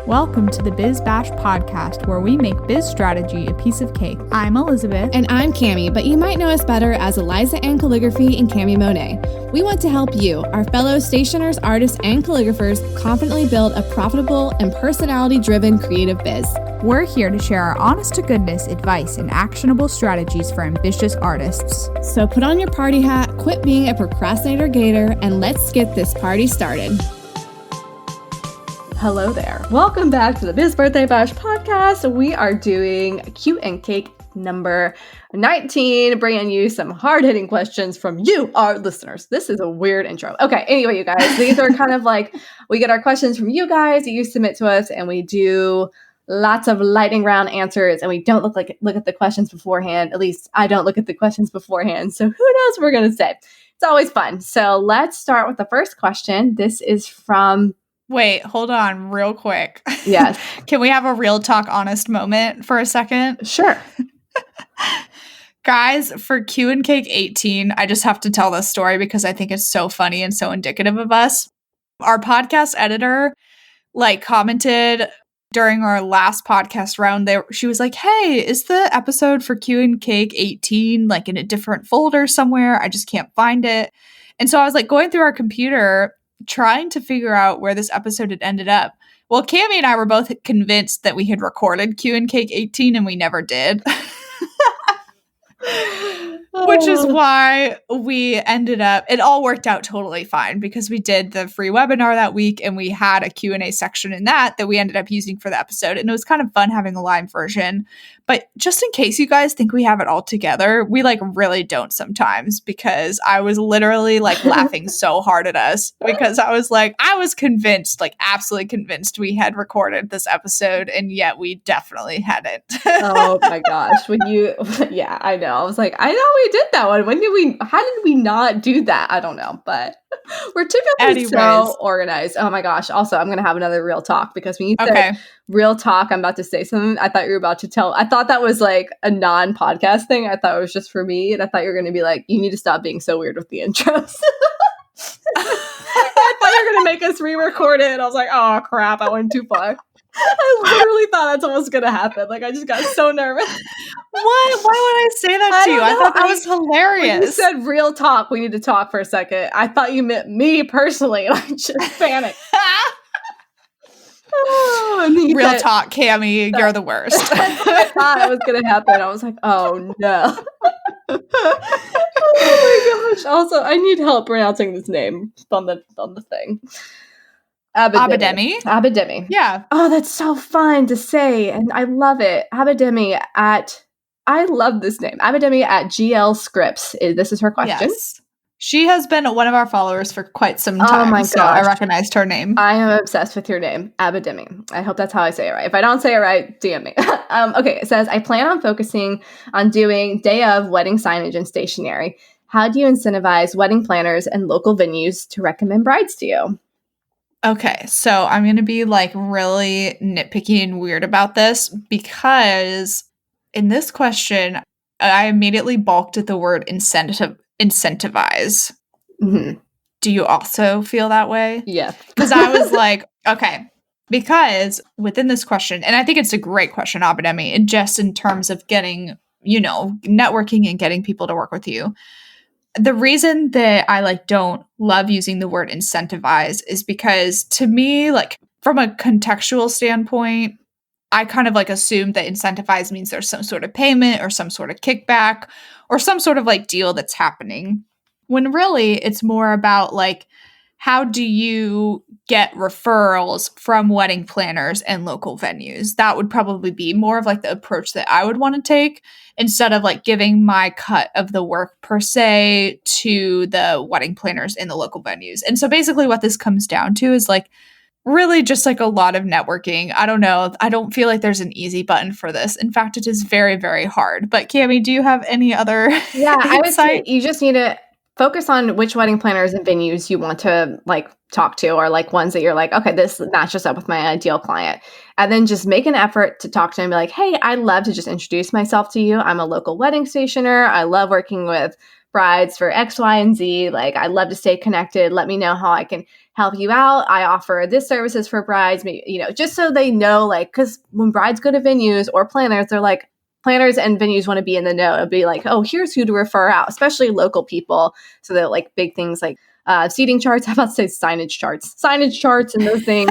Welcome to the Biz Bash podcast, where we make biz strategy a piece of cake. I'm Elizabeth. And I'm Cami, but you might know us better as Eliza Ann Calligraphy and Cami Monet. We want to help you, our fellow stationers, artists, and calligraphers, confidently build a profitable and personality-driven creative biz. We're here to share our honest-to-goodness advice and actionable strategies for ambitious artists. So put on your party hat, quit being a procrastinator gator, and let's get this party started. Hello there. Welcome back to the Biz Birthday Bash podcast. We are doing Cute and Cake number 19, bringing you some hard-hitting questions from you, our listeners. This is a weird intro. Okay, anyway, you guys, these are kind of like, we get our questions from you guys that you submit to us, and we do lots of lightning round answers, and we don't look at the questions beforehand. At least I don't look at the questions beforehand, so who knows what we're going to say. It's always fun. So let's start with the first question. This is from... Wait, hold on real quick. Yes. Can we have a real talk honest moment for a second? Sure. Guys, for Q and Cake 18, I just have to tell this story because I think it's so funny and so indicative of us. Our podcast editor commented during our last podcast round there. She was like, "Hey, is the episode for Q and Cake 18 in a different folder somewhere? I just can't find it." And so I was going through our computer trying to figure out where this episode had ended up. Well, Cami and I were both convinced that we had recorded Q and Cake 18 and we never did. Which is why we ended up, it all worked out totally fine because we did the free webinar that week and we had a Q&A section in that we ended up using for the episode. And it was kind of fun having a live version. But just in case you guys think we have it all together, we really don't sometimes, because I was literally laughing so hard at us because I was convinced, absolutely convinced we had recorded this episode, and yet we definitely hadn't. Oh my gosh. Yeah, I know. I was like, I know we did that one. How did we not do that? I don't know, but we're typically so organized. Oh my gosh. Also, I'm going to have another real talk because when you said real talk, I'm about to say something. I thought you were about to I thought that was a non-podcast thing. I thought it was just for me. And I thought you were going to be you need to stop being so weird with the intros. I thought you were going to make us re-record it. And I was like, oh crap, I went too far. I literally thought that's what was going to happen. I just got so nervous. Why would I say that to you? I thought that was hilarious. When you said real talk, we need to talk for a second. I thought you meant me personally. I just panicked. Real talk, Cami, you're the worst. That's what I thought it was going to happen. I was like, oh no. Oh my gosh. Also, I need help pronouncing this name on the thing. Abidemi. Yeah. Oh, that's so fun to say, and I love it. I love this name. Abidemi at GL Scripts. This is her question. Yes. She has been one of our followers for quite some time. Oh my gosh. So I recognized her name. I am obsessed with your name, Abidemi. I hope that's how I say it right. If I don't say it right, DM me. Okay, it says, I plan on focusing on doing day of wedding signage and stationery. How do you incentivize wedding planners and local venues to recommend brides to you? Okay, so I'm going to be really nitpicky and weird about this because in this question, I immediately balked at the word incentivize. Mm-hmm. Do you also feel that way? Yeah. Because I was okay, because within this question, and I think it's a great question, Abidemi, and just in terms of getting, networking and getting people to work with you. The reason that I don't love using the word incentivize is because to me, from a contextual standpoint, I kind of assume that incentivize means there's some sort of payment or some sort of kickback or some sort of deal that's happening. When really it's more about how do you get referrals from wedding planners and local venues? That would probably be more of the approach that I would want to take instead of giving my cut of the work per se to the wedding planners in the local venues. And so basically what this comes down to is really just a lot of networking. I don't know. I don't feel like there's an easy button for this. In fact, it is very, very hard. But Cami, do you have any other I would say you just need to focus on which wedding planners and venues you want to talk to, or ones that you're okay, this matches up with my ideal client. And then just make an effort to talk to them and be hey, I'd love to just introduce myself to you. I'm a local wedding stationer. I love working with brides for X, Y, and Z. I'd love to stay connected. Let me know how I can help you out. I offer this services for brides, maybe, just so they know, like, because when brides go to venues or planners, they're like, planners and venues want to be in the know. It'll be like, oh, here's who to refer out, especially local people. So that like big things like seating charts. How about to say signage charts and those things.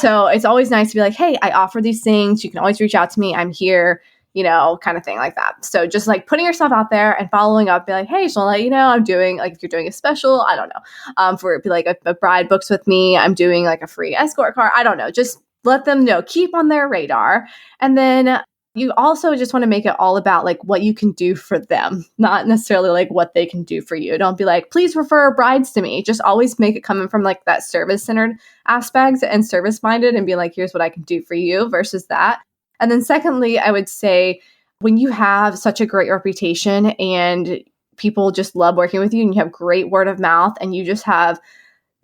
So it's always nice to be like, hey, I offer these things. You can always reach out to me. I'm here, kind of thing like that. So just like putting yourself out there and following up, be like, hey, so I'll let you know I'm doing, like, if you're doing a special, I don't know, for be like a bride books with me, I'm doing like a free escort car. I don't know. Just let them know, keep on their radar. And then you also just want to make it all about like what you can do for them, not necessarily like what they can do for you. Don't be like, please refer brides to me. Just always make it coming from like that service-centered aspect and service-minded and be like, here's what I can do for you versus that. And then secondly, I would say when you have such a great reputation and people just love working with you and you have great word of mouth and you just have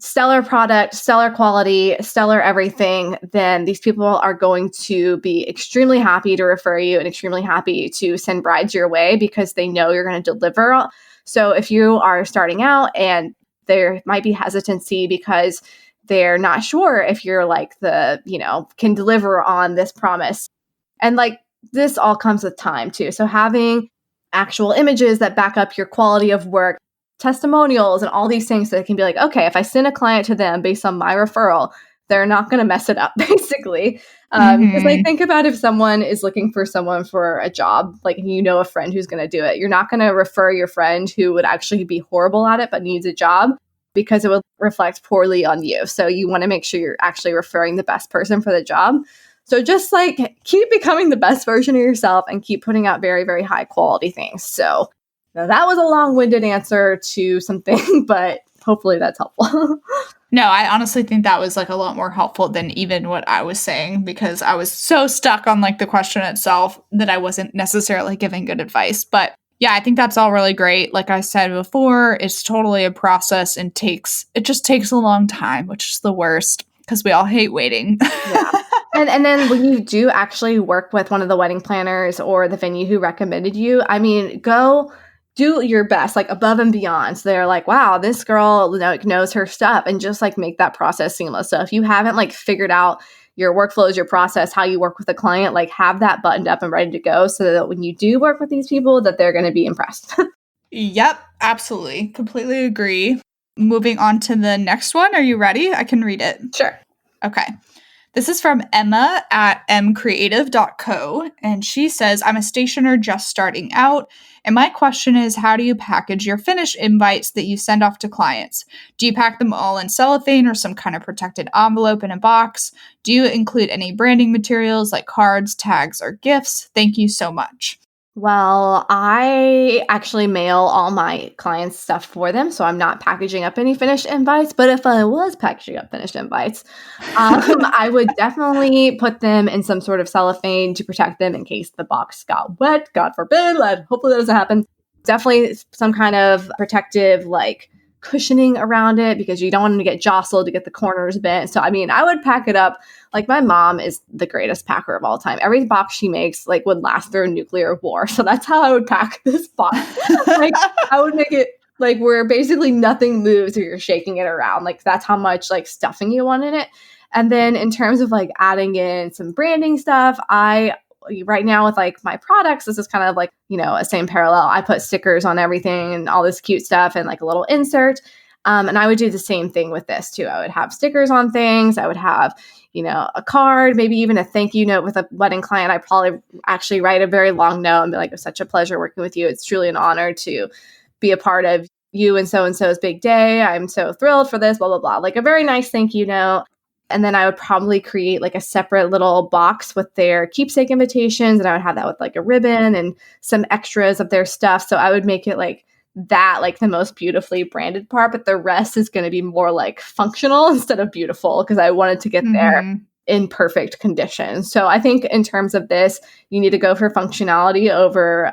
stellar product, stellar quality, stellar everything, then these people are going to be extremely happy to refer you and extremely happy to send brides your way because they know you're going to deliver. So if you are starting out and there might be hesitancy because they're not sure if you're like can deliver on this promise. And like this all comes with time too. So having actual images that back up your quality of work, testimonials and all these things that can be like, okay, if I send a client to them based on my referral, they're not going to mess it up basically. Because like think about if someone is looking for someone for a job, like a friend who's going to do it, you're not going to refer your friend who would actually be horrible at it but needs a job because it will reflect poorly on you. So you want to make sure you're actually referring the best person for the job. So just like keep becoming the best version of yourself and keep putting out very, very high quality things. So now that was a long-winded answer to something, but hopefully that's helpful. No, I honestly think that was like a lot more helpful than even what I was saying because I was so stuck on like the question itself that I wasn't necessarily giving good advice. But yeah, I think that's all really great. Like I said before, it's totally a process and it just takes a long time, which is the worst because we all hate waiting. Yeah. And then when you do actually work with one of the wedding planners or the venue who recommended you, I mean, go do your best, like above and beyond. So they're like, wow, this girl knows her stuff, and just like make that process seamless. So if you haven't like figured out your workflows, your process, how you work with a client, like have that buttoned up and ready to go so that when you do work with these people, that they're going to be impressed. Yep, absolutely. Completely agree. Moving on to the next one. Are you ready? I can read it. Sure. Okay. This is from Emma at mcreative.co, and she says, I'm a stationer just starting out, and my question is, how do you package your finished invites that you send off to clients? Do you pack them all in cellophane or some kind of protected envelope in a box? Do you include any branding materials like cards, tags, or gifts? Thank you so much. Well, I actually mail all my clients' stuff for them, so I'm not packaging up any finished invites. But if I was packaging up finished invites, I would definitely put them in some sort of cellophane to protect them in case the box got wet. God forbid. Hopefully that doesn't happen. Definitely some kind of protective, like cushioning around it because you don't want them to get jostled to get the corners bent. So, I mean, I would pack it up. Like my mom is the greatest packer of all time. Every box she makes like would last through a nuclear war. So that's how I would pack this box. Like I would make it like where basically nothing moves or you're shaking it around. Like that's how much like stuffing you want in it. And then in terms of like adding in some branding stuff, right now with like my products, this is kind of like, a same parallel. I put stickers on everything and all this cute stuff and like a little insert. And I would do the same thing with this too. I would have stickers on things. I would have, a card, maybe even a thank you note with a wedding client. I probably actually write a very long note and be like, it's such a pleasure working with you. It's truly an honor to be a part of you and so-and-so's big day. I'm so thrilled for this, blah, blah, blah. Like a very nice thank you note. And then I would probably create like a separate little box with their keepsake invitations. And I would have that with like a ribbon and some extras of their stuff. So I would make it like that, like the most beautifully branded part, but the rest is going to be more like functional instead of beautiful because I wanted to get there in perfect condition. So I think in terms of this, you need to go for functionality over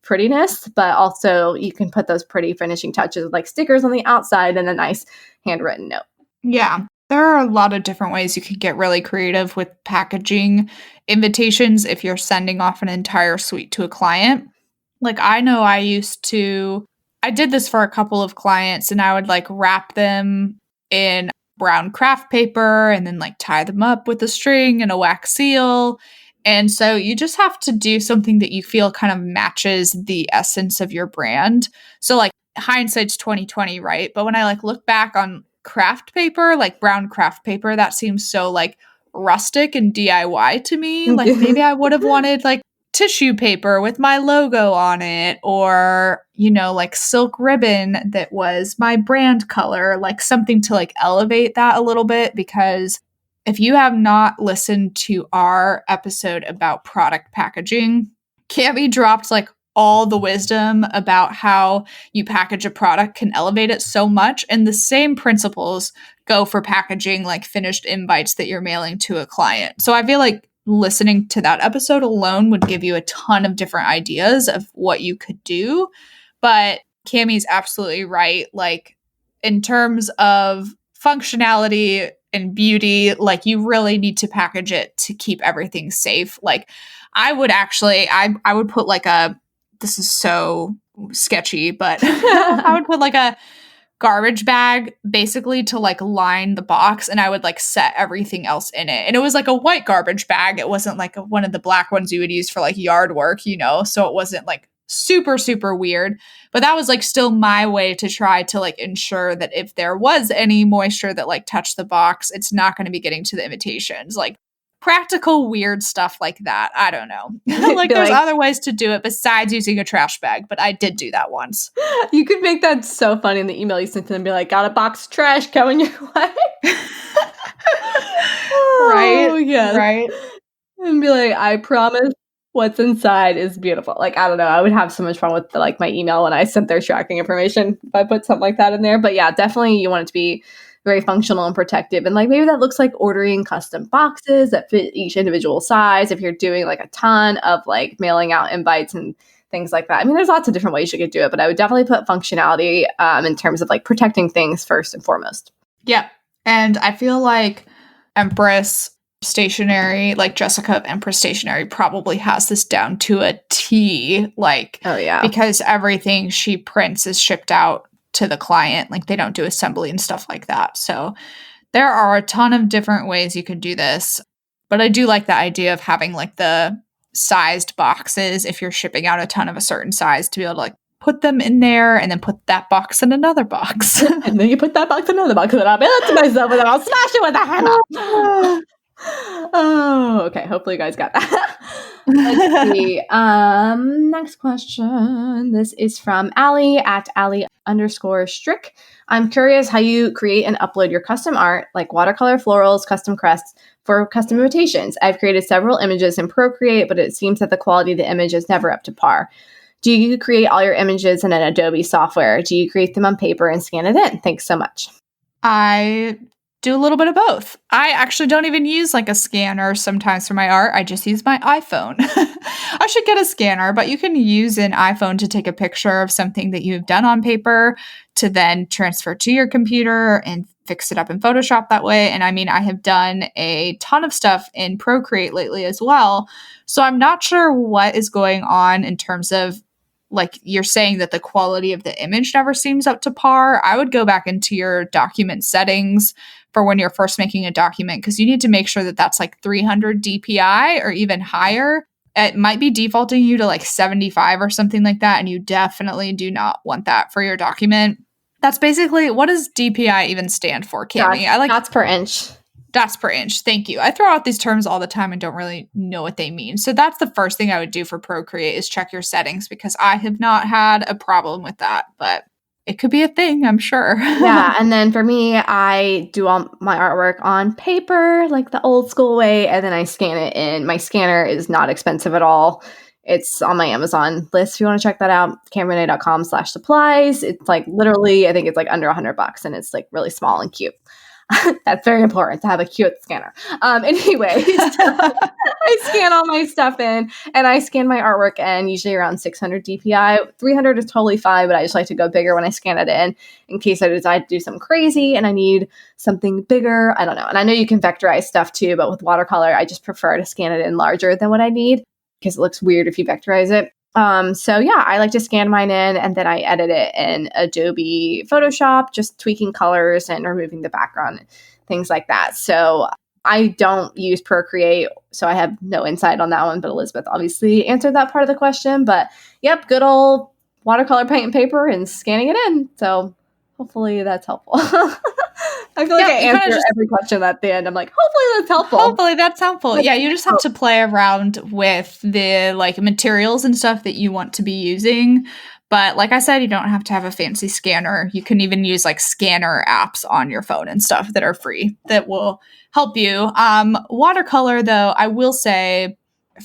prettiness, but also you can put those pretty finishing touches like stickers on the outside and a nice handwritten note. Yeah. There are a lot of different ways you could get really creative with packaging invitations if you're sending off an entire suite to a client. Like I know I did this for a couple of clients and I would like wrap them in brown craft paper and then like tie them up with a string and a wax seal. And so you just have to do something that you feel kind of matches the essence of your brand. So like hindsight's 2020, right? But when I like look back on craft paper, like brown craft paper, that seems so like rustic and DIY to me. Like maybe I would have wanted like tissue paper with my logo on it, or, you know, like silk ribbon that was my brand color, like something to like elevate that a little bit. Because if you have not listened to our episode about product packaging, Cami dropped like all the wisdom about how you package a product can elevate it so much. And the same principles go for packaging like finished invites that you're mailing to a client. So I feel like listening to that episode alone would give you a ton of different ideas of what you could do. But Cami's absolutely right. Like in terms of functionality and beauty, like you really need to package it to keep everything safe. Like I would actually, I would put like this is so sketchy, but I would put like a garbage bag basically to like line the box, and I would like set everything else in it. And it was like a white garbage bag. It wasn't like one of the black ones you would use for like yard work, you know? So it wasn't like super, super weird. But that was like still my way to try to like ensure that if there was any moisture that like touched the box, it's not going to be getting to the invitations. Like practical weird stuff like that. I don't know. Like there's other ways to do it besides using a trash bag, but I did do that once. You could make that so funny in the email you sent to them, be like, got a box of trash coming your way. Right? Yes. Right. And be like, I promise what's inside is beautiful. Like, I don't know. I would have so much fun with like my email when I sent their tracking information if I put something like that in there. But yeah, definitely you want it to be very functional and protective. And like maybe that looks like ordering custom boxes that fit each individual size. If you're doing like a ton of like mailing out invites and things like that. I mean, there's lots of different ways you could do it, but I would definitely put functionality in terms of like protecting things first and foremost. Yeah. And I feel like Empress Stationery, like Jessica of Empress Stationery, probably has this down to a T. Like, oh yeah, because everything she prints is shipped out to the client. Like they don't do assembly and stuff like that. So there are a ton of different ways you could do this. But I do like the idea of having like the sized boxes if you're shipping out a ton of a certain size to be able to like put them in there and then put that box in another box. And then you put that box in another box, and then I'll mail it to myself, and then I'll smash it with a hammer. Oh, okay. Hopefully you guys got that. Let's see. Next question. This is from Allie at Allie_Strick. I'm curious how you create and upload your custom art, like watercolor florals, custom crests for custom invitations. I've created several images in Procreate, but it seems that the quality of the image is never up to par. Do you create all your images in an Adobe software? Do you create them on paper and scan it in? Thanks so much. I do a little bit of both. I actually don't even use like a scanner sometimes for my art. I just use my iPhone. I should get a scanner, but you can use an iPhone to take a picture of something that you've done on paper to then transfer to your computer and fix it up in Photoshop that way. And I mean, I have done a ton of stuff in Procreate lately as well. So I'm not sure what is going on in terms of, like you're saying that the quality of the image never seems up to par. I would go back into your document settings for when you're first making a document, because you need to make sure that that's like 300 DPI or even higher. It might be defaulting you to like 75 or something like that, and you definitely do not want that for your document. That's basically, what does DPI even stand for, Cami? Dots per inch. Dots per inch. Thank you. I throw out these terms all the time and don't really know what they mean. So that's the first thing I would do for Procreate is check your settings, because I have not had a problem with that, but it could be a thing, I'm sure. Yeah. And then for me, I do all my artwork on paper, like the old school way, and then I scan it in. My scanner is not expensive at all. It's on my Amazon list if you want to check that out, CamiMonet.com/supplies. It's like literally, I think it's like under $100, and it's like really small and cute. That's very important to have a cute scanner. Anyways, I scan all my stuff in, and I scan my artwork in usually around 600 DPI. 300 is totally fine, but I just like to go bigger when I scan it in case I decide to do something crazy and I need something bigger. I don't know. And I know you can vectorize stuff too, but with watercolor, I just prefer to scan it in larger than what I need because it looks weird if you vectorize it. So yeah, I like to scan mine in and then I edit it in Adobe Photoshop, just tweaking colors and removing the background, things like that. So I don't use Procreate, so I have no insight on that one, but Elizabeth obviously answered that part of the question. But yep, good old watercolor paint and paper and scanning it in. So hopefully that's helpful. I feel like I answer every question at the end. I'm like, hopefully that's helpful. Hopefully that's helpful. Yeah, you just have to play around with the like materials and stuff that you want to be using. But like I said, you don't have to have a fancy scanner. You can even use like scanner apps on your phone and stuff that are free that will help you. Watercolor, though, I will say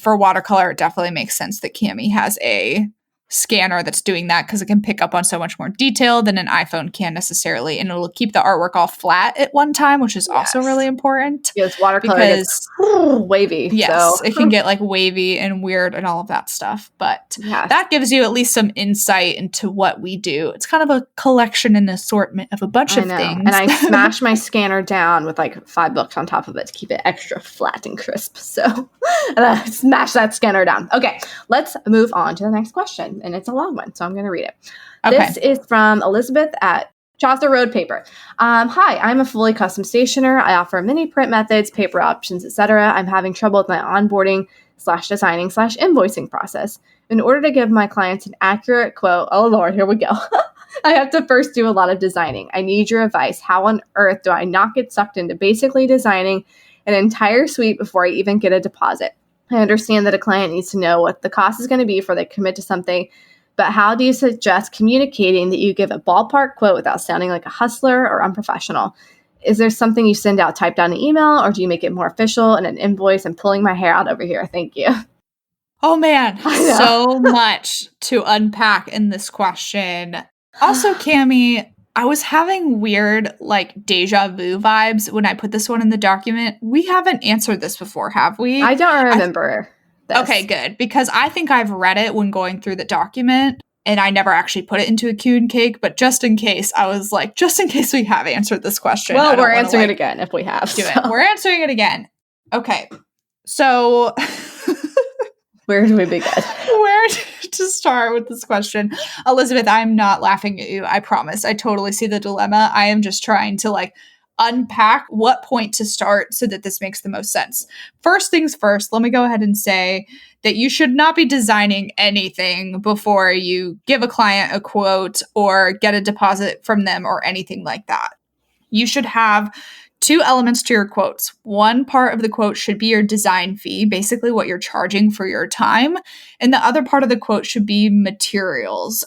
for watercolor, it definitely makes sense that Cami has a scanner that's doing that because it can pick up on so much more detail than an iPhone can necessarily, and it'll keep the artwork all flat at one time, which is also really important. Yes, watercolor gets wavy. Yes, it can get like wavy and weird and all of that stuff, but that gives you at least some insight into what we do. It's kind of a collection and assortment of a bunch of things. And I smash my scanner down with like 5 books on top of it to keep it extra flat and crisp. So, and I smash that scanner down. Okay, let's move on to the next question. And it's a long one, so I'm going to read it. Okay. This is from Elizabeth at Chaucer Road Paper. Hi, I'm a fully custom stationer. I offer many print methods, paper options, etc. I'm having trouble with my onboarding / designing / invoicing process. In order to give my clients an accurate quote, oh Lord, here we go. I have to first do a lot of designing. I need your advice. How on earth do I not get sucked into basically designing an entire suite before I even get a deposit? I understand that a client needs to know what the cost is going to be before they commit to something, but how do you suggest communicating that you give a ballpark quote without sounding like a hustler or unprofessional? Is there something you send out typed down an email, or do you make it more official in an invoice? I'm pulling my hair out over here. Thank you. Oh man, so much to unpack in this question. Also, Cami, I was having weird, like, deja vu vibes when I put this one in the document. We haven't answered this before, have we? I don't remember this. Okay, good. Because I think I've read it when going through the document, and I never actually put it into a Q and Cake. But just in case, I was like, just in case we have answered this question. Well, we're answering it again if we have. We're answering it again. Okay. So... Where do we begin? Where to start with this question? Elizabeth, I'm not laughing at you. I promise. I totally see the dilemma. I am just trying to like unpack what point to start so that this makes the most sense. First things first, let me go ahead and say that you should not be designing anything before you give a client a quote or get a deposit from them or anything like that. You should have 2 elements to your quotes. One part of the quote should be your design fee, basically what you're charging for your time. And the other part of the quote should be materials.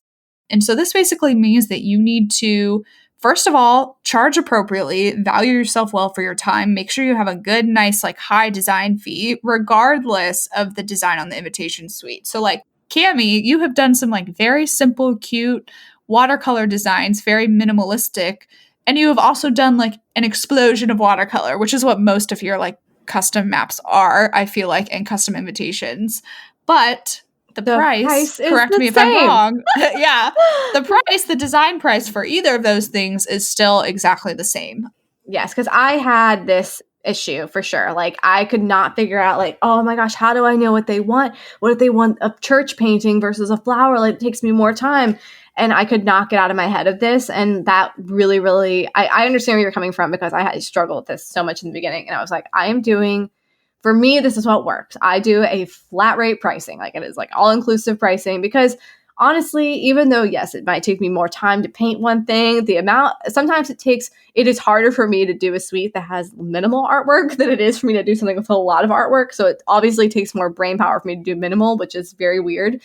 And so this basically means that you need to, first of all, charge appropriately, value yourself well for your time, make sure you have a good, nice, like high design fee, regardless of the design on the invitation suite. So like Cami, you have done some like very simple, cute watercolor designs, very minimalistic. And you have also done like an explosion of watercolor, which is what most of your like custom maps are, I feel like, and custom invitations. But the price correct me if I'm wrong. Yeah. The design price for either of those things is still exactly the same. Yes, because I had this issue for sure. Like I could not figure out like, oh my gosh, how do I know what they want? What if they want a church painting versus a flower? Like it takes me more time. And I could not get out of my head of this. And that really, really, I understand where you're coming from because I had struggled with this so much in the beginning. And I was like, for me, this is what works. I do a flat rate pricing. Like it is like all inclusive pricing because honestly, even though, yes, it might take me more time to paint one thing, sometimes it is harder for me to do a suite that has minimal artwork than it is for me to do something with a lot of artwork. So it obviously takes more brain power for me to do minimal, which is very weird.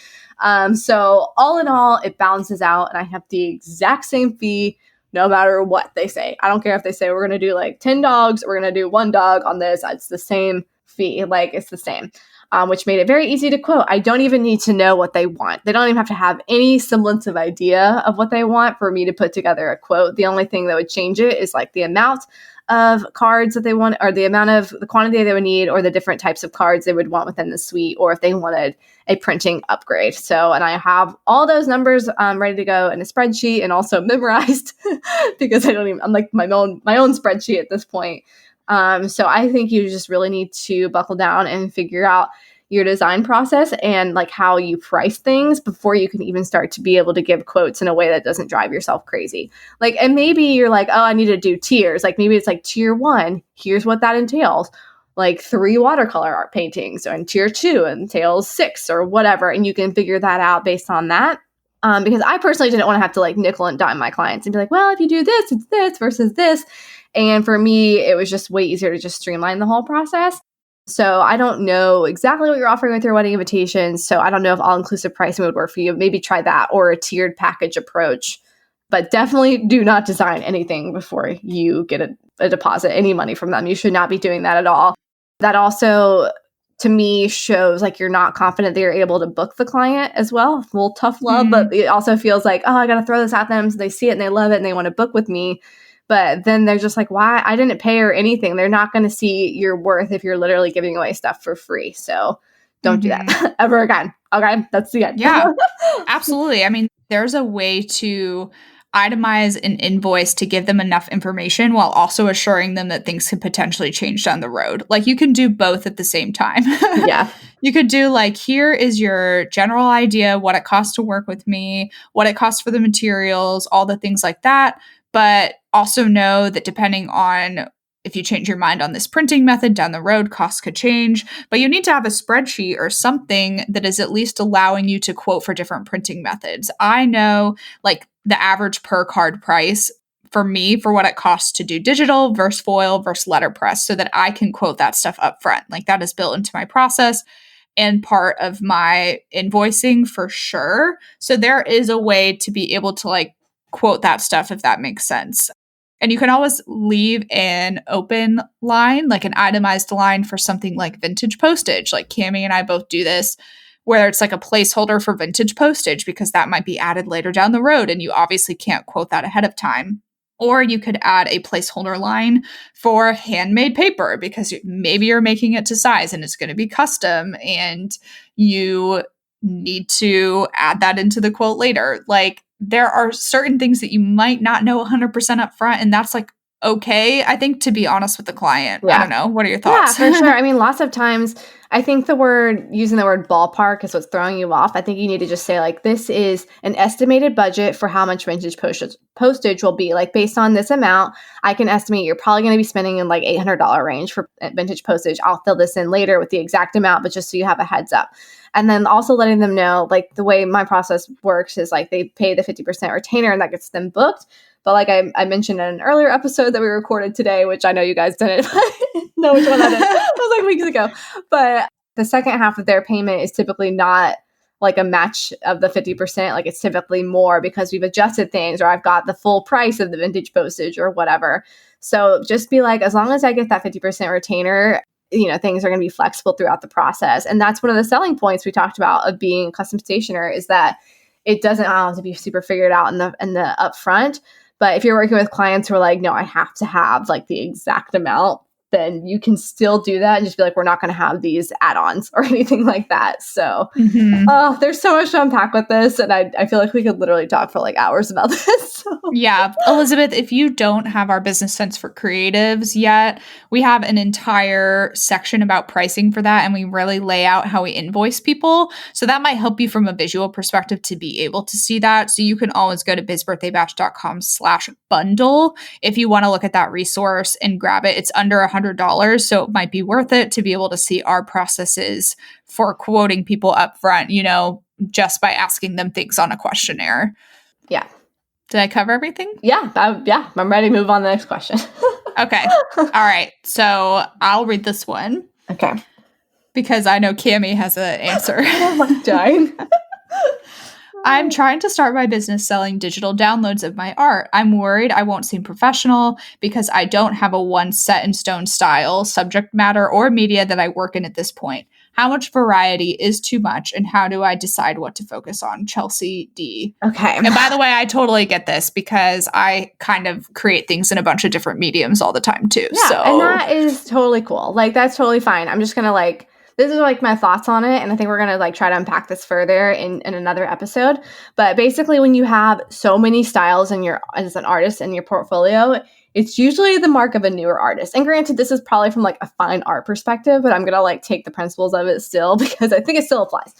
So all in all, it balances out and I have the exact same fee no matter what they say. I don't care if they say we're going to do like 10 dogs, we're going to do 1 dog on this. It's the same fee. Like it's the same. Which made it very easy to quote. I don't even need to know what they want. They don't even have to have any semblance of idea of what they want for me to put together a quote. The only thing that would change it is like the amount of cards that they want or the quantity they would need or the different types of cards they would want within the suite or if they wanted a printing upgrade. So, and I have all those numbers ready to go in a spreadsheet and also memorized because I'm like my own spreadsheet at this point. So I think you just really need to buckle down and figure out your design process and like how you price things before you can even start to be able to give quotes in a way that doesn't drive yourself crazy. Like, and maybe you're like, oh, I need to do tiers. Like maybe it's like tier 1, here's what that entails. Like 3 watercolor art paintings, and tier 2 entails 6 or whatever. And you can figure that out based on that. Because I personally didn't want to have to like nickel and dime my clients and be like, well, if you do this, it's this versus this. And for me, it was just way easier to just streamline the whole process. So I don't know exactly what you're offering with your wedding invitations. So I don't know if all-inclusive pricing would work for you. Maybe try that or a tiered package approach. But definitely do not design anything before you get a deposit, any money from them. You should not be doing that at all. That also, to me, shows like you're not confident that you're able to book the client as well. A little tough love, but it also feels like, oh, I got to throw this at them so they see it and they love it and they want to book with me. But then they're just like, why? I didn't pay her anything. They're not going to see your worth if you're literally giving away stuff for free. So don't do that ever again. Okay, that's the end. Yeah, absolutely. I mean, there's a way to itemize an invoice to give them enough information while also assuring them that things could potentially change down the road. Like you can do both at the same time. Yeah. You could do like, here is your general idea, what it costs to work with me, what it costs for the materials, all the things like that. But also know that depending on if you change your mind on this printing method down the road, costs could change. But you need to have a spreadsheet or something that is at least allowing you to quote for different printing methods. I know like the average per card price for me for what it costs to do digital versus foil versus letterpress so that I can quote that stuff up front. Like that is built into my process and part of my invoicing for sure. So there is a way to be able to like quote that stuff if that makes sense. And you can always leave an open line, like an itemized line for something like vintage postage. Like Cami and I both do this, where it's like a placeholder for vintage postage because that might be added later down the road and you obviously can't quote that ahead of time. Or you could add a placeholder line for handmade paper because maybe you're making it to size and it's going to be custom and you need to add that into the quote later. Like there are certain things that you might not know 100% up front, and that's like okay, I think, to be honest with the client. Yeah. I don't know. What are your thoughts? Yeah, for sure. I mean, lots of times I think using the word ballpark is what's throwing you off. I think you need to just say like, this is an estimated budget for how much vintage postage will be. Like based on this amount, I can estimate you're probably going to be spending in like $800 range for vintage postage. I'll fill this in later with the exact amount, but just so you have a heads up. And then also letting them know, like the way my process works is like they pay the 50% retainer and that gets them booked. But like I mentioned in an earlier episode that we recorded today, which I know you guys didn't know which one that is. That was like weeks ago. But the second half of their payment is typically not like a match of the 50%. Like it's typically more because we've adjusted things or I've got the full price of the vintage postage or whatever. So just be like, as long as I get that 50% retainer, you know, things are going to be flexible throughout the process. And that's one of the selling points we talked about of being a custom stationer is that it doesn't have to be super figured out in the upfront. But if you're working with clients who are like, no, I have to have like the exact amount, then you can still do that and just be like, we're not going to have these add-ons or anything like that. So there's so much to unpack with this. And I feel like we could literally talk for like hours about this. So. Yeah. Elizabeth, if you don't have our Business Sense for Creatives yet, we have an entire section about pricing for that. And we really lay out how we invoice people. So that might help you from a visual perspective to be able to see that. So you can always go to bizbirthdaybash.com/bundle if you want to look at that resource and grab it. It's under $100. So it might be worth it to be able to see our processes for quoting people up front, you know, just by asking them things on a questionnaire. Yeah. Did I cover everything? Yeah. I'm ready to move on to the next question. Okay. All right. So I'll read this one. Okay. Because I know Cami has an answer. I'm dying. I'm trying to start my business selling digital downloads of my art. I'm worried I won't seem professional because I don't have a one set in stone style, subject matter, or media that I work in at this point. How much variety is too much, and how do I decide what to focus on? Chelsea D. Okay. And by the way, I totally get this because I kind of create things in a bunch of different mediums all the time too. Yeah, so. And that is totally cool. Like, that's totally fine. I'm just going to this is like my thoughts on it. And I think we're going to try to unpack this further in another episode. But basically when you have so many styles as an artist in your portfolio, it's usually the mark of a newer artist. And granted, this is probably from like a fine art perspective, but I'm going to like take the principles of it still because I think it still applies.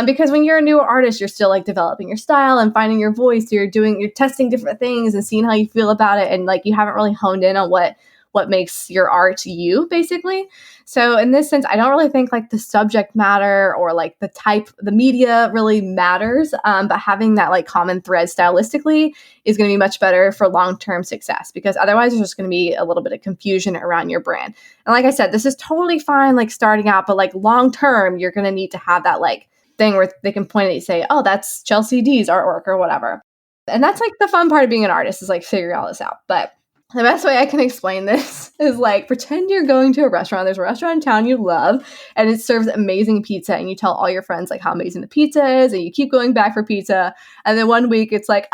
Because when you're a newer artist, you're still like developing your style and finding your voice. You're testing different things and seeing how you feel about it. And like, you haven't really honed in on what makes your art you, basically. So in this sense, I don't really think like the subject matter or like the media really matters. But having that like common thread stylistically is going to be much better for long-term success, because otherwise there's just going to be a little bit of confusion around your brand. And like I said, this is totally fine, like starting out, but like long-term, you're going to need to have that like thing where they can point at you and say, oh, that's Chelsea D's artwork or whatever. And that's like the fun part of being an artist, is like figuring all this out. But the best way I can explain this is like, pretend you're going to a restaurant. There's a restaurant in town you love, and it serves amazing pizza. And you tell all your friends like how amazing the pizza is, and you keep going back for pizza. And then one week it's like,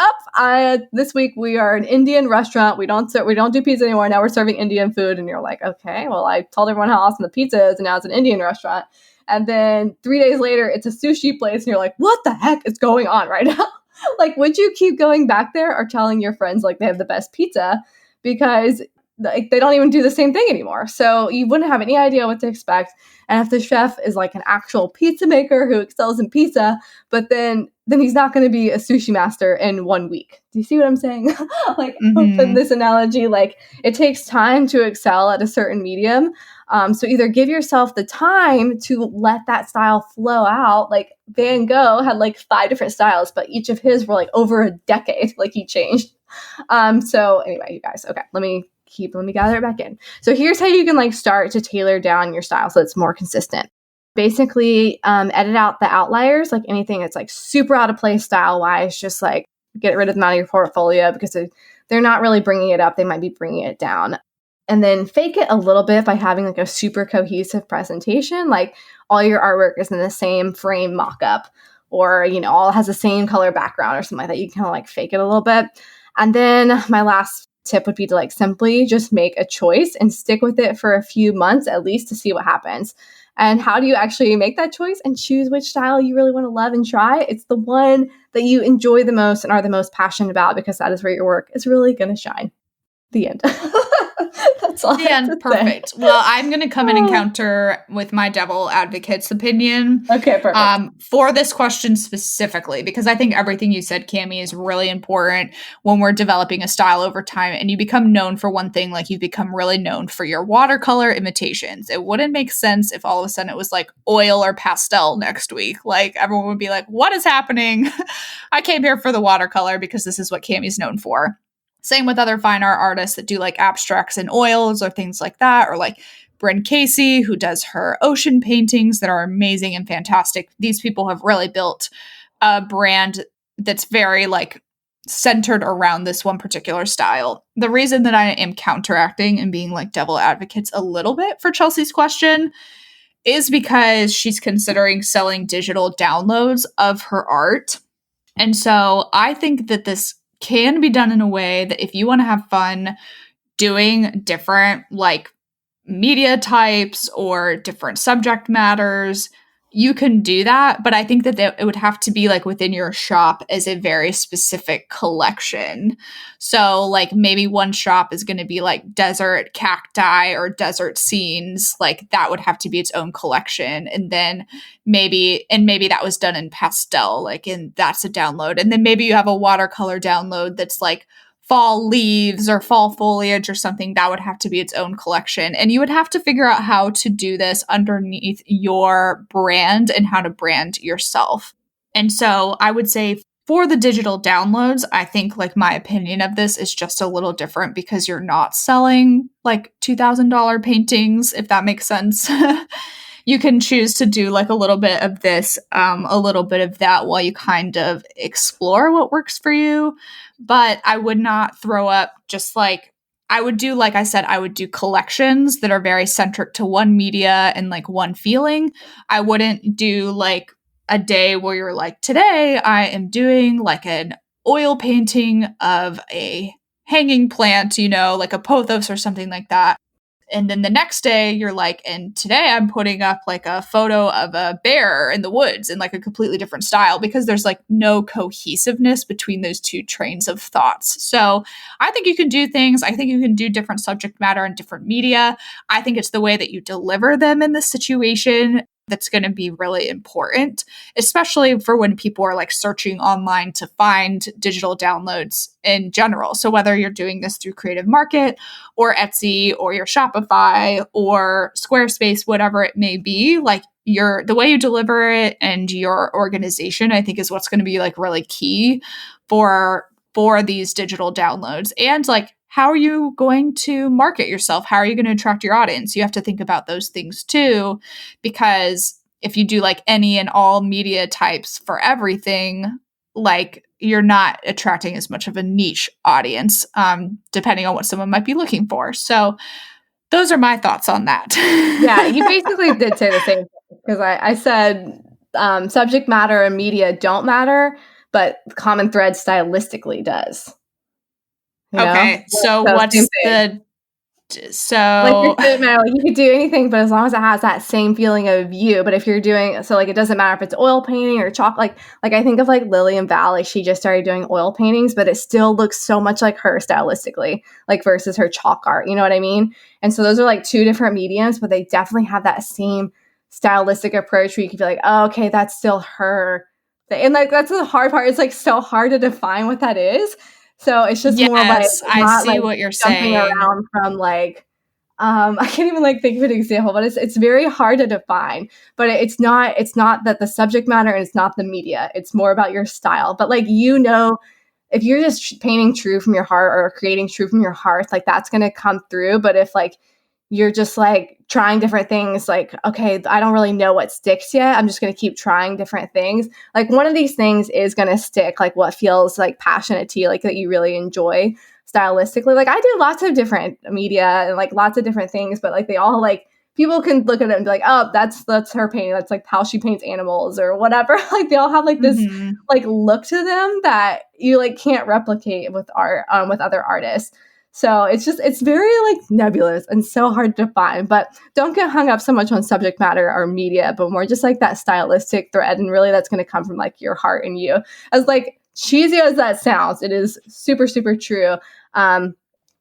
this week we are an Indian restaurant. We don't do pizza anymore. Now we're serving Indian food. And you're like, okay, well, I told everyone how awesome the pizza is, and now it's an Indian restaurant. And then 3 days later, it's a sushi place, and you're like, what the heck is going on right now? Like, would you keep going back there or telling your friends like they have the best pizza? Because like, they don't even do the same thing anymore. So you wouldn't have any idea what to expect. And if the chef is like an actual pizza maker who excels in pizza, but then he's not going to be a sushi master in 1 week. Do you see what I'm saying? Like, in this analogy, like, it takes time to excel at a certain medium. So either give yourself the time to let that style flow out. Like Van Gogh had like 5 different styles, but each of his were like over a decade, like he changed. So anyway, you guys, okay, let me gather it back in. So here's how you can like start to tailor down your style so it's more consistent. Basically, edit out the outliers, like anything that's like super out of place style wise, just like get rid of them out of your portfolio, because they're not really bringing it up. They might be bringing it down. And then fake it a little bit by having like a super cohesive presentation, like all your artwork is in the same frame mock-up, or, you know, all has the same color background or something like that. You can kind of like fake it a little bit. And then my last tip would be to like simply just make a choice and stick with it for a few months at least to see what happens. And how do you actually make that choice and choose which style you really want to love and try? It's the one that you enjoy the most and are the most passionate about, because that is where your work is really going to shine. The end. That's all. The end. Perfect. Well, I'm going to come in and counter with my devil advocate's opinion. Okay, perfect. For this question specifically, because I think everything you said, Cami, is really important when we're developing a style over time, and you become known for one thing, like you become really known for your watercolor imitations. It wouldn't make sense if all of a sudden it was like oil or pastel next week. Like everyone would be like, what is happening? I came here for the watercolor because this is what Cami's known for. Same with other fine art artists that do like abstracts and oils or things like that, or like Bryn Casey, who does her ocean paintings that are amazing and fantastic. These people have really built a brand that's very like centered around this one particular style. The reason that I am counteracting and being like devil advocates a little bit for Chelsea's question is because she's considering selling digital downloads of her art. And so I think that this can be done in a way that if you want to have fun doing different like media types or different subject matters, you can do that. But I think that it would have to be like within your shop as a very specific collection. So like maybe one shop is going to be like desert cacti or desert scenes. Like that would have to be its own collection. And then maybe that was done in pastel, like, and that's a download. And then maybe you have a watercolor download that's like fall leaves or fall foliage or something. That would have to be its own collection. And you would have to figure out how to do this underneath your brand and how to brand yourself. And so I would say for the digital downloads, I think like my opinion of this is just a little different because you're not selling like $2,000 paintings, if that makes sense. You can choose to do like a little bit of this, a little bit of that while you kind of explore what works for you. But I would not throw up just like, I would do, like I said, I would do collections that are very centric to one media and like one feeling. I wouldn't do like a day where you're like, today I am doing like an oil painting of a hanging plant, you know, like a pothos or something like that. And then the next day you're like, and today I'm putting up like a photo of a bear in the woods in like a completely different style, because there's like no cohesiveness between those two trains of thoughts. So I think you can do things. I think you can do different subject matter and different media. I think it's the way that you deliver them in this situation that's going to be really important, especially for when people are like searching online to find digital downloads in general. So whether you're doing this through Creative Market or Etsy or your Shopify or Squarespace, whatever it may be, like the way you deliver it and your organization, I think is what's going to be like really key for these digital downloads. And like, how are you going to market yourself? How are you going to attract your audience? You have to think about those things too, because if you do like any and all media types for everything, like you're not attracting as much of a niche audience, depending on what someone might be looking for. So those are my thoughts on that. Yeah, you basically did say the same thing, because I said subject matter and media don't matter, but common thread stylistically does. Okay, so what's the like you could do anything, but as long as it has that same feeling of you. But if you're doing like, it doesn't matter if it's oil painting or chalk. Like I think of like Lillian Valley, she just started doing oil paintings, but it still looks so much like her stylistically, like versus her chalk art. You know what I mean? And so those are like two different mediums, but they definitely have that same stylistic approach where you can be like, oh, okay, that's still her. And like that's the hard part. It's like so hard to define what that is. So it's just more like, I see what you're saying. Around from like, I can't even like think of an example, but it's very hard to define. But it's not that the subject matter and it's not the media. It's more about your style. But like, if you're just painting true from your heart or creating true from your heart, like that's gonna come through. But if like you're just like trying different things, like, okay, I don't really know what sticks yet, I'm just going to keep trying different things. Like one of these things is going to stick, like what feels like passionate to you, like that you really enjoy stylistically. Like I do lots of different media and like lots of different things, but like they all like, people can look at it and be like, oh, that's her painting. That's like how she paints animals or whatever. Like they all have like this like look to them that you like can't replicate with art, with other artists. So it's very like nebulous and so hard to define, but don't get hung up so much on subject matter or media, but more just like that stylistic thread. And really that's going to come from like your heart and you. As like cheesy as that sounds, it is super, super true. That's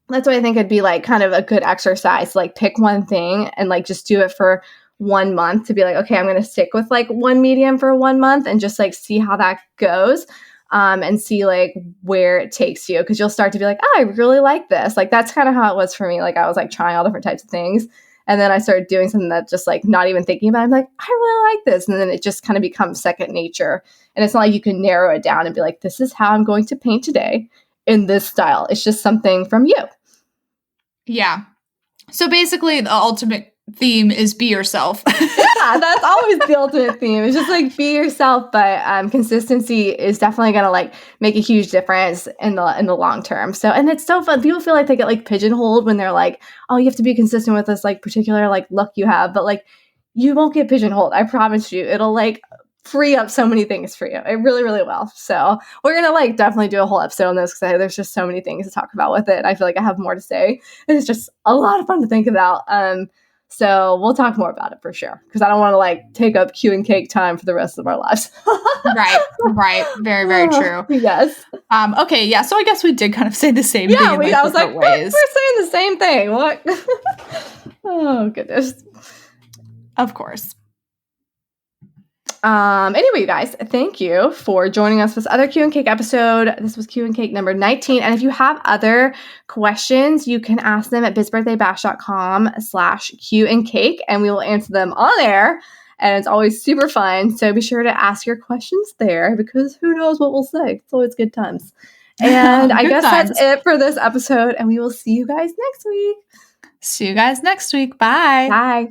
why I think it'd be like kind of a good exercise, to, like pick one thing and like just do it for 1 month to be like, okay, I'm going to stick with like one medium for 1 month and just like see how that goes. And see like where it takes you, because you'll start to be like, oh, I really like this. Like that's kind of how it was for me. Like I was like trying all different types of things, and then I started doing something that just like not even thinking about it, I'm like, I really like this, and then it just kind of becomes second nature. And it's not like you can narrow it down and be like, this is how I'm going to paint today in this style. It's just something from you. Yeah. So basically the ultimate theme is be yourself. Yeah, that's always the ultimate theme. It's just like be yourself, but consistency is definitely gonna like make a huge difference in the long term. So, and it's so fun. People feel like they get like pigeonholed when they're like, oh, you have to be consistent with this like particular like look you have, but like you won't get pigeonholed. I promise you. It'll like free up so many things for you. It really, really will. So we're gonna like definitely do a whole episode on this, because there's just so many things to talk about with it. I feel like I have more to say. It's just a lot of fun to think about. So we'll talk more about it for sure, because I don't want to like take up Q and Cake time for the rest of our lives. Right. Very, very true. Yes. Okay. Yeah. So I guess we did kind of say the same thing. Yeah. I was like, we're saying the same thing. What? Oh goodness. Of course. Anyway, you guys, thank you for joining us for this other Q and Cake episode. This was Q and Cake number 19. And if you have other questions, you can ask them at bizbirthdaybash.com/Q and Cake, and we will answer them on air. And it's always super fun. So be sure to ask your questions there, because who knows what we'll say. It's always good times. And I guess that's it for this episode. And we will see you guys next week. See you guys next week. Bye. Bye.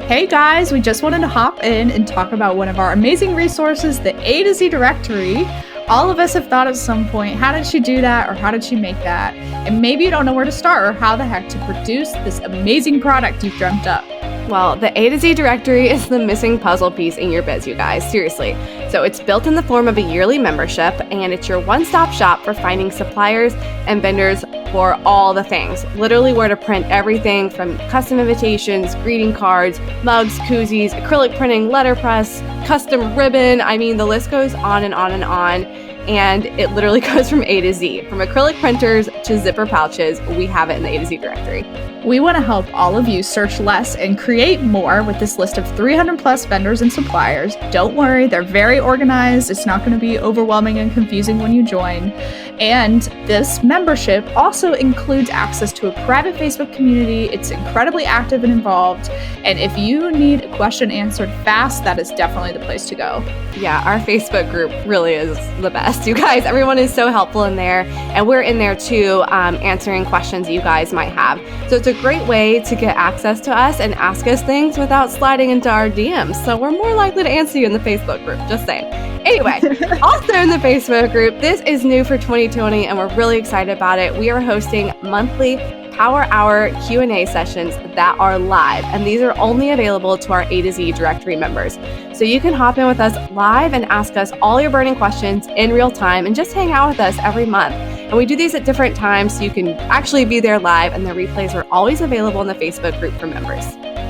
Hey guys, we just wanted to hop in and talk about one of our amazing resources, the A to Z directory. All of us have thought at some point, how did she do that, or how did she make that? And maybe you don't know where to start or how the heck to produce this amazing product you've dreamt up. Well, the A to Z directory is the missing puzzle piece in your biz, you guys. Seriously. So it's built in the form of a yearly membership, and it's your one-stop shop for finding suppliers and vendors for all the things. Literally where to print everything from custom invitations, greeting cards, mugs, koozies, acrylic printing, letterpress, custom ribbon. I mean, the list goes on and on and on. And it literally goes from A to Z. From acrylic printers to zipper pouches, we have it in the A to Z directory. We want to help all of you search less and create more with this list of 300 plus vendors and suppliers. Don't worry, they're very organized. It's not going to be overwhelming and confusing when you join. And this membership also includes access to a private Facebook community. It's incredibly active and involved. And if you need a question answered fast, that is definitely the place to go. Yeah, our Facebook group really is the best. You guys, everyone is so helpful in there. And we're in there too, answering questions that you guys might have. So it's a great way to get access to us and ask us things without sliding into our DMs. So we're more likely to answer you in the Facebook group, just saying. Anyway, also in the Facebook group, this is new for 2020 and we're really excited about it. We are hosting monthly Power Hour Q&A sessions that are live, and these are only available to our A to Z directory members. So you can hop in with us live and ask us all your burning questions in real time and just hang out with us every month. And we do these at different times so you can actually be there live, and the replays are always available in the Facebook group for members.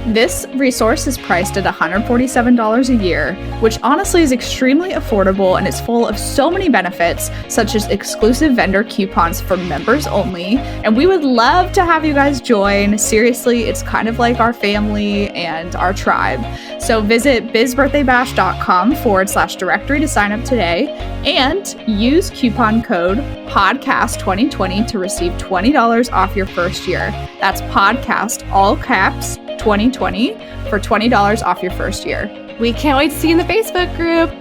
This resource is priced at $147 a year, which honestly is extremely affordable and is full of so many benefits, such as exclusive vendor coupons for members only. And we would love to have you guys join. Seriously, it's kind of like our family and our tribe. So visit bizbirthdaybash.com/directory to sign up today and use coupon code podcast2020 to receive $20 off your first year. That's podcast, all caps, 2020 for $20 off your first year. We can't wait to see you in the Facebook group.